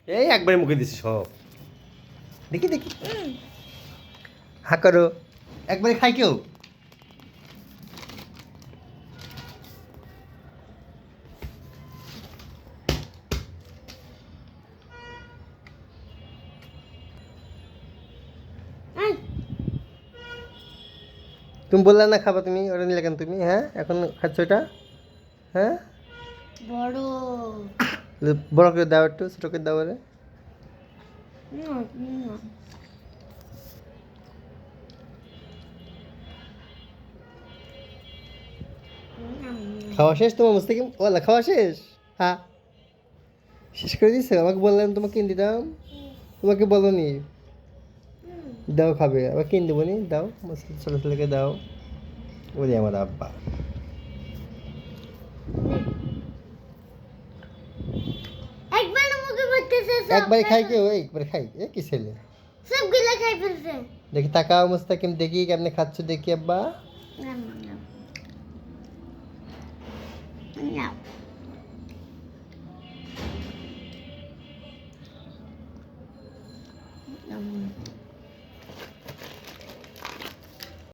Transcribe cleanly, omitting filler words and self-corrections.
এই একবারে মুখে দিছি সব। দেখি দেখি, হা করো। একবারে খাই কেউ? তুমি বললে না খাবা, তুমি ওটা নিলে কেন তুমি? হ্যাঁ, এখন খাচ্ছ এটা? হ্যাঁ, বড় বড় করে দাও, একটু ছোটো করে দাও বলে। না না খাওয়া শেষ তোমার মুখ থেকে? ওলা খাওয়া শেষ? হ্যাঁ, শেষ করে দিছো? আমাকে বললেন তোমাকে কিনে দিতাম, তোমাকে বলনি। দাও খাবে, আবার কিনে দেবো নি, দাও ছোটো ছেলেকে দাও। ওরে আমার আব্বা। একবার মুখে ভরতেছে সব একবারে খাই কেউ? একবারে খাই, এ কি ছেলে! সবগুলো খাই ফেলছে দেখি তাকাও মুস্তাকিম, দেখি কেমনে খাচ্ছ দেখি আব্বা। না না না